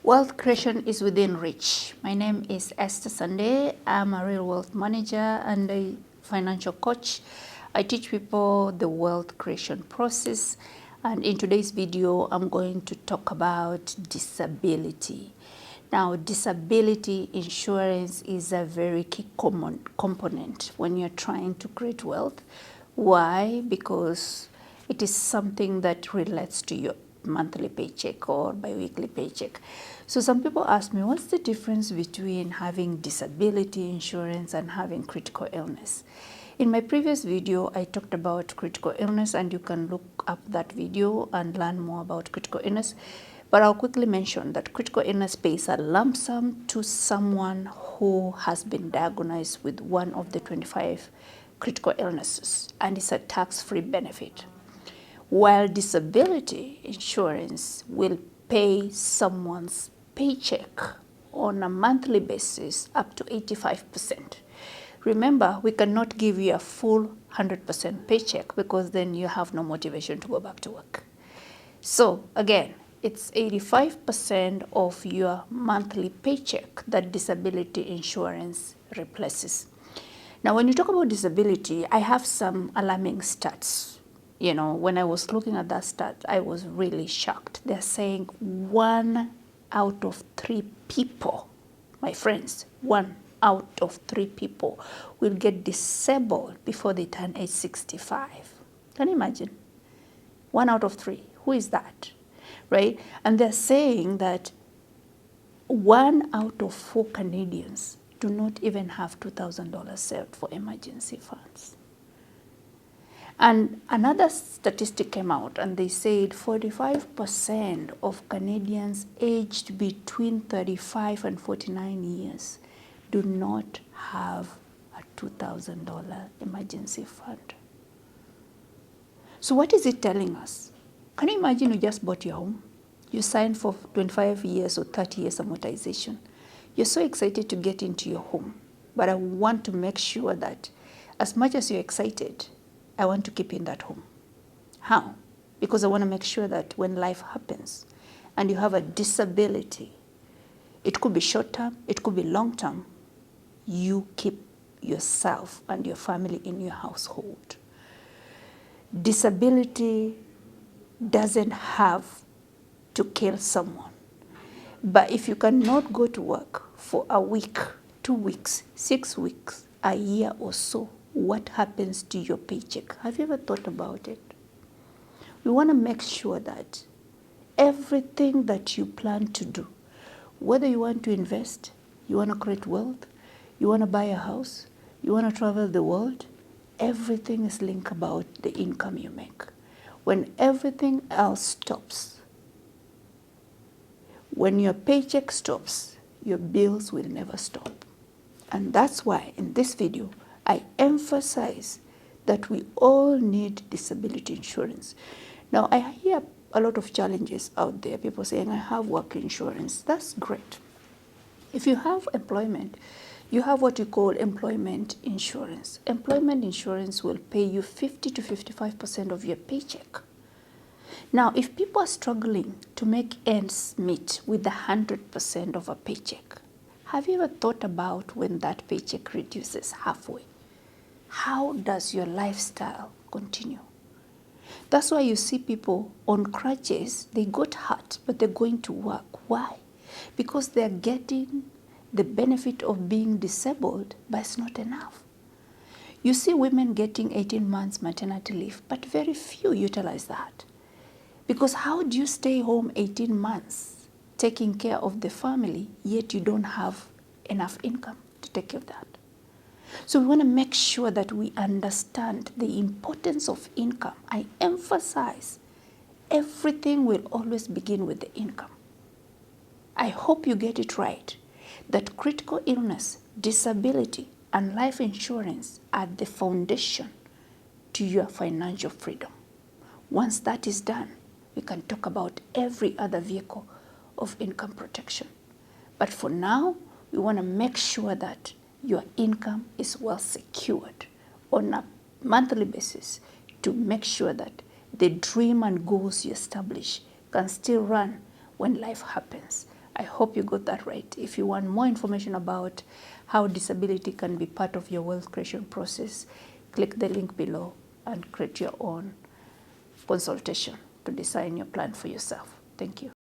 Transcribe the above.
Wealth creation is within reach. My name is Esther Sande. I'm a real wealth manager and a financial coach. I teach people the wealth creation process. And in today's video, I'm going to talk about disability. Now, disability insurance is a very key common component when you're trying to create wealth. Why? Because it is something that relates to your monthly paycheck or bi-weekly paycheck. So some people ask me, what's the difference between having disability insurance and having critical illness? In my previous video, I talked about critical illness, and you can look up that video and learn more about critical illness. But I'll quickly mention that critical illness pays a lump sum to someone who has been diagnosed with one of the 25 critical illnesses, and it's a tax-free benefit. While disability insurance will pay someone's paycheck on a monthly basis up to 85%. Remember, we cannot give you a full 100% paycheck because then you have no motivation to go back to work. So again, it's 85% of your monthly paycheck that disability insurance replaces. Now, when you talk about disability, I have some alarming stats. You know, when I was looking at that stat, I was really shocked. They're saying 1 out of 3 people, my friends, 1 out of 3 people will get disabled before they turn age 65. Can you imagine? 1 out of 3. Who is that? Right? And they're saying that 1 out of 4 Canadians do not even have $2,000 saved for emergency funds. And another statistic came out, and they said 45% of Canadians aged between 35 and 49 years do not have a $2,000 emergency fund. So what is it telling us? Can you imagine you just bought your home? You signed for 25 years or 30 years amortization. You're so excited to get into your home, but I want to make sure that as much as you're excited, I want to keep in that home. How? Because I want to make sure that when life happens and you have a disability, it could be short term, it could be long term, you keep yourself and your family in your household. Disability doesn't have to kill someone. But if you cannot go to work for a week, 2 weeks, 6 weeks, a year or so, what happens to your paycheck? Have you ever thought about it? We want to make sure that everything that you plan to do, whether you want to invest, you want to create wealth, you want to buy a house, you want to travel the world, everything is linked about the income you make. When everything else stops, when your paycheck stops, your bills will never stop. And that's why in this video, I emphasize that we all need disability insurance. Now, I hear a lot of challenges out there. People saying, I have work insurance. That's great. If you have employment, you have what you call employment insurance. Employment insurance will pay you 50 to 55% of your paycheck. Now, if people are struggling to make ends meet with the 100% of a paycheck, have you ever thought about when that paycheck reduces halfway? How does your lifestyle continue? That's why you see people on crutches. They got hurt, but they're going to work. Why? Because they're getting the benefit of being disabled, but it's not enough. You see women getting 18 months maternity leave, but very few utilize that. Because how do you stay home 18 months taking care of the family, yet you don't have enough income to take care of that? So we want to make sure that we understand the importance of income. I emphasize everything will always begin with the income. I hope you get it right, that critical illness, disability, and life insurance are the foundation to your financial freedom. Once that is done, we can talk about every other vehicle of income protection. But for now, we want to make sure that your income is well secured on a monthly basis to make sure that the dream and goals you establish can still run when life happens I hope you got that right. If you want more information about how disability can be part of your wealth creation process, click the link below and create your own consultation to design your plan for yourself. Thank you.